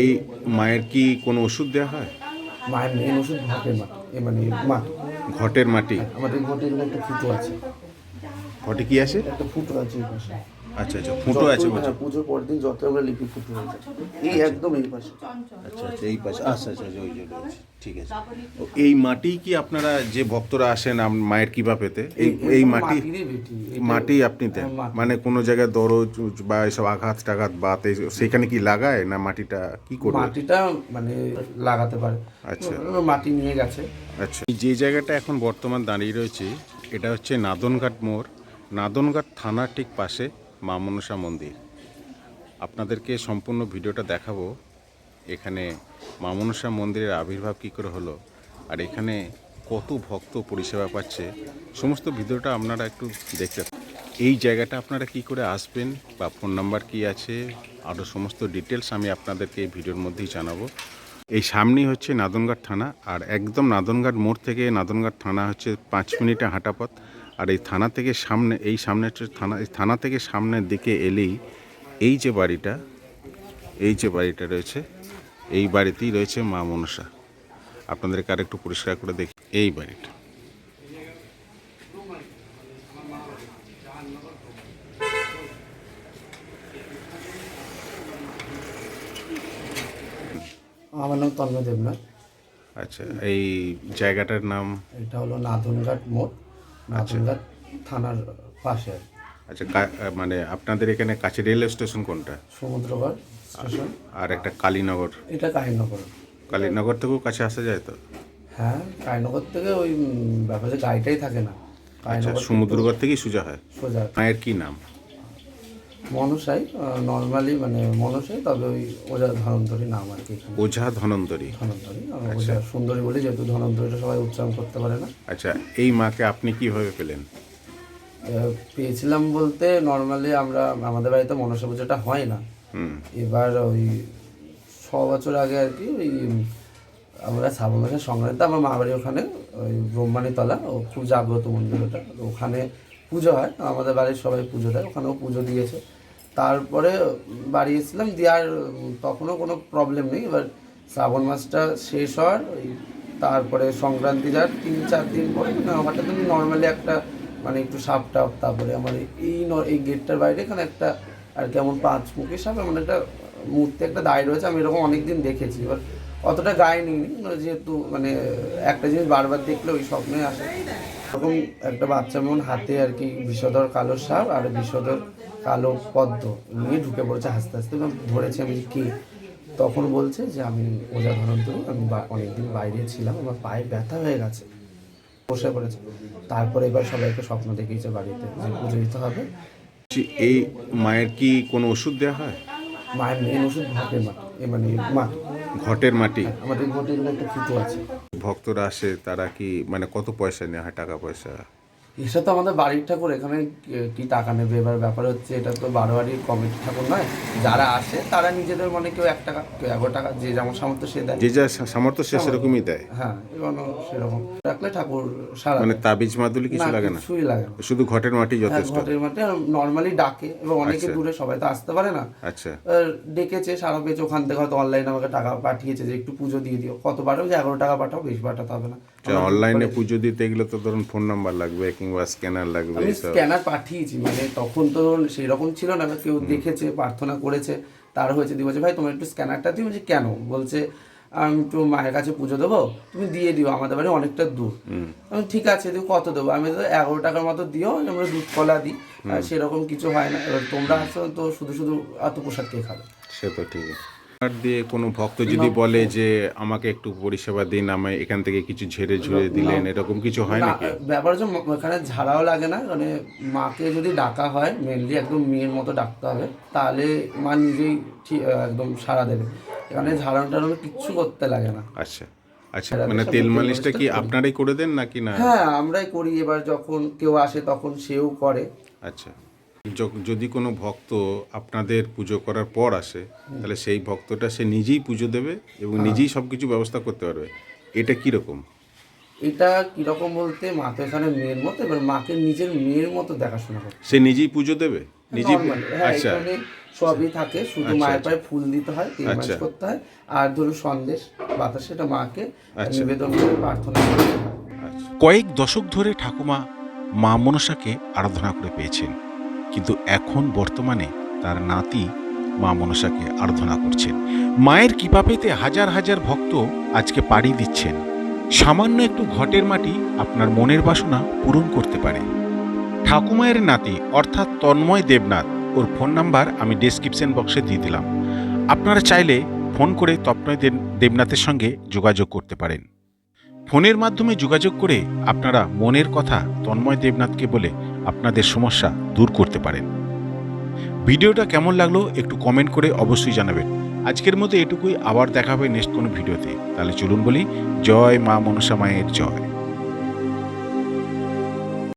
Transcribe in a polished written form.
এই মায়ের কি কোনো ওষুধ দেওয়া হয়? মায়ের মেন ওষুধ ঘটের মাটি, মানে মাটি। ঘটের মাটি? আমাদের ঘটের একটা ফুটো আছে। ঘটে কি আছে? একটা ফুটো আছে এই পাশে। আচ্ছা আচ্ছা, ফুটো আছে বলছো? হ্যাঁ, পুজোর পরের দিন যত আমরা লিপি ফুটো হয়ে যায় এই একদম এই পাশে। আচ্ছা আচ্ছা, এই পাশে। আচ্ছা আচ্ছা আচ্ছা, ওই যে রয়েছে। ঠিক আছে। ও, এই মাটি কি আপনারা যে ভক্তরা আসেন মায়ের কৃপা পেতে, এই মাটি মাটিরই বেটি মাটি আপনি দেন? মাটি। মানে কোনো জায়গায় দরজ বা এসব আঘাত টাঘাত বা সেখানে কি লাগায় না মাটিটা কি করবে? মাটিটা মানে লাগাতে পারে। আচ্ছা মাটি নিয়ে গেছে। আচ্ছা, যে জায়গাটা এখন বর্তমান দাঁড়িয়ে রয়েছে এটা হচ্ছে নাদনঘাট মোড়, নাদনঘাট থানার ঠিক পাশে মা মনসা মন্দির। আপনাদেরকে সম্পূর্ণ ভিডিওটা দেখাবো, এখানে মা মনসা মন্দিরের আবির্ভাব কী করে হলো আর এখানে কত ভক্ত পরিষেবা পাচ্ছে, সমস্ত ভিডিওটা আপনারা একটু দেখতে। এই জায়গাটা আপনারা কি করে আসবেন বা ফোন নাম্বার কি আছে, আরও সমস্ত ডিটেলস আমি আপনাদেরকে এই ভিডিওর মধ্যেই জানাবো। এই সামনেই হচ্ছে নাদনঘাট থানা, আর একদম নাদনঘাট মোড় থেকে নাদনঘাট থানা হচ্ছে 5 মিনিটে হাঁটা পথ। আর এই থানা থেকে সামনে, এই সামনে হচ্ছে থানা, এই থানা থেকে সামনের দিকে এলেই এই যে বাড়িটা, এই যে বাড়িটা রয়েছে, এই বাড়িতেই রয়েছে মা মনসা। আপনাদেরকে আর একটু পরিষ্কার করে দেখি এই বাড়িটা। আমার নাম তন্ময় দেবনাথ। আচ্ছা, এই জায়গাটার নাম? এটা হলো নাদনঘাট মোড়, নাদনঘাট থানার পাশে। আচ্ছা, মানে আপনাদের এখানে কাছে রেল স্টেশন কোনটা? সমুদ্রগড় স্টেশন। আর একটা কালীনগর? এটা কাহিনগর। কালীনগর থেকেও কাছে আসা যায় তো? হ্যাঁ, কাহিনগর থেকে ওই ব্যাপারে গাড়িটাই থাকে না। আচ্ছা, কাহিনগর সমুদ্রগড় থেকেই সোজা হয়। সোজা মায়ের কি নাম? মনসাই, নর্মালি মানে মনসাই, তবে ওই ওঝা ধনন্তরী নাম আর কি। এখানে ওঝা ধনন্তরী। ধনন্তরী, ওঝা সুন্দরী বলে, যেহেতু ধনন্তরীটা সবাই উচ্চারণ করতে পারে না। আচ্ছা, এই মাকে আপনি কিভাবে পেলেন? পেয়েছিলাম বলতে নর্মালি আমরা, আমাদের বাড়িতে মনসা পুজোটা হয় না। এবার ওই 6 বছর আগে আর কি, ওই আমরা শ্রাবণ মাসের সংক্রান্তি, আমার মা বাড়ি ওখানে ওই ব্রহ্মাণীতলা, ও খুব জাগ্রত মন্দির ওটা, ওখানে পুজো হয়, আমাদের বাড়ির সবাই পুজো দেয়, ওখানেও পুজো দিয়েছে। তারপরে বাড়ি এসেছিলাম দিয়ে, আর তখনও কোনো প্রবলেম নেই। এবার শ্রাবণ মাসটা শেষ হওয়ার ওই তারপরে সংক্রান্তি যার 3-4 দিন পরে হঠাৎ আমি নর্মালি একটা মানে একটু সাপ টাপ, তারপরে আমার এই গেটটার বাইরে এখানে একটা আর কেমন 5 মুখী সাপ, এমন একটা মূর্তি একটা দাঁড়িয়ে রয়েছে। আমি এরকম অনেকদিন দেখেছি, এবার অতটা গায়ে নিইনি, যেহেতু মানে একটা জিনিস বারবার দেখলে ওই স্বপ্নে আসে। এরকম একটা বাচ্চা মন হাতে আর কি বিষধর কালো সাপ আর বিষধর কালো পদ্ম নিয়ে ঢুকে পড়েছে হাসতে হাসতে, এবং ধরেছে আমি কি, তখন বলছে যে আমি ওঝা ধনন্তরী, আমি অনেকদিন বাইরে ছিলাম, আমার পায়ে ব্যথা হয়ে গেছে, বসে পড়েছে। তারপরে এবার সবাইকে স্বপ্ন দেখিয়েছে বাড়িতে যে পুজো দিতে হবে। এই মায়ের কি কোনো ওষুধ দেওয়া হয়? মায়ের মেন ওষুধ ঘটের মাটি, মানে মাটি। ঘটের মাটি? আমাদের ঘটের একটা ফুটো আছে। ভক্তরা আসে তারা কি মানে কত পয়সা নেওয়া হয়, টাকা পয়সা? এসে তো আমাদের বাড়ির ঠাকুর, এখানে কি টাকা নেবে? এবার ব্যাপার হচ্ছে এটা তো বারোয়ারির কমিটি ঠাকুর নয়, যারা আসে তারা নিজেদের মানে কেউ 1 টাকা, কেউ 11 টাকা, যে যেমন সামর্থ্য সে দেয়। যে যা সামর্থ্য সে সেরকমই দেয়। হ্যাঁ, এবং সেরকম রাখলে ঠাকুর সারা মানে তাবিজ মাদুলি কিছু লাগে না? কিছুই লাগে না, শুধু ঘটের মাটি যথেষ্ট? ঘটের মাঠে নর্মালি ডাকে, এবং অনেকে দূরে, সবাই তো আসতে পারে না। আচ্ছা, ডেকেছে, সারা পেয়েছে, ওখান থেকে হয়তো অনলাইনে আমাকে টাকা পাঠিয়েছে যে একটু পুজো দিয়ে দিও, কত পাঠাও, যে 11 টাকা পাঠাও, বেশি পাঠাতে হবে না। অনলাইনে পুজো দিতে গেলে তো ধরুন ফোন নাম্বার লাগবে কিংবা স্ক্যানার লাগবে। আমি স্ক্যানার পাঠিয়েছি, মানে তখন তো সেই রকম ছিল না, কেউ দেখেছে, প্রার্থনা করেছে, তার হয়েছে, দিয়ে বলছে ভাই তোমার একটু স্ক্যানারটা দিও। বলছি কেন? বলছে আমি একটু মায়ের কাছে পুজো দেবো, তুমি দিয়ে দিও, আমাদের বাড়ি অনেকটা দূর। আমি ঠিক আছে, দিও, কত দেবো? আমি তো 11 টাকার মতো দিও, আমরা দুধ কলা দিই, সেরকম কিছু হয় না। এবার তোমরা আসো তো শুধু শুধু এত প্রসাদ কে খাবে? সে তো ঠিক। আর দিয়ে কোনো ভক্ত যদি বলে যে আমাকে একটু পরিষেবা দিন, আমায় এখান থেকে কিছু ঝেড়ে ঝুড়ে দিলেন, এরকম কিছু হয় নাকি? ব্যাপার হচ্ছে এখানে ঝাড়াও লাগে না, মানে মাকে যদি ডাকা হয় মেনলি একদম মেয়ের মতো ডাকতে হবে, তাহলে মা নিজেই একদম সাড়া দেবে। এখানে ঝাড়ানো টাড়ানো কিচ্ছু করতে লাগে না। আচ্ছা আচ্ছা, মানে তেল মালিশটা কি আপনারাই করে দেন নাকি না? হ্যাঁ, আমরাই করি। এবার যখন কেউ আসে তখন সেও করে। আচ্ছা, যদি কোনো ভক্ত আপনাদের পুজো করার পর আসে তাহলে সেই ভক্তটা সে নিজেই পুজো দেবে এবং নিজেই সব কিছু ব্যবস্থা করতে পারবে, এটা কীরকম? এটা কীরকম বলতে, মা তো এখানে মেয়ের মতো, এবার মাকে নিজের মেয়ের মতো দেখাশোনা করে সে নিজেই পুজো দেবে নিজেই? হ্যাঁ, আচ্ছা এখানে সবই থাকে, শুধু আচ্ছা, মায়ের পায়ে ফুল দিতে হয়, তেল মালিশ আচ্ছা। করতে হয়, আর ধরুন সন্দেশ বাতাস সেটা মাকে আচ্ছা। নিবেদন করে প্রার্থনা করতে হয়। কয়েক দশক ধরে ঠাকুমা মা মনসাকে আরাধনা করে পেয়েছেন, কিন্তু এখন বর্তমানে তার নাতি মা মনসাকে আরাধনা করছেন। মায়ের কৃপা পেতে হাজার হাজার ভক্ত আজকে পাড়ি দিচ্ছেন। সামান্য একটু ঘটের মাটি আপনার মনের বাসনা পূরণ করতে পারে। ঠাকুমায়ের নাতি অর্থাৎ তন্ময় দেবনাথ, ওর ফোন নাম্বার আমি ডেসক্রিপশন বক্সে দিয়ে দিলাম। আপনারা চাইলে ফোন করে তন্ময় দেবনাথের সঙ্গে যোগাযোগ করতে পারেন। ফোনের মাধ্যমে যোগাযোগ করে আপনারা মনের কথা তন্ময় দেবনাথকে বলে আপনাদের সমস্যা দূর করতে পারেন। ভিডিওটা কেমন লাগলো একটু কমেন্ট করে অবশ্যই জানাবেন। আজকের মতো এটুকুই, আবার দেখা হবে নেক্সট কোনো ভিডিওতে। তাহলে চলুন বলি, জয় মা মনসা মায়ের জয়।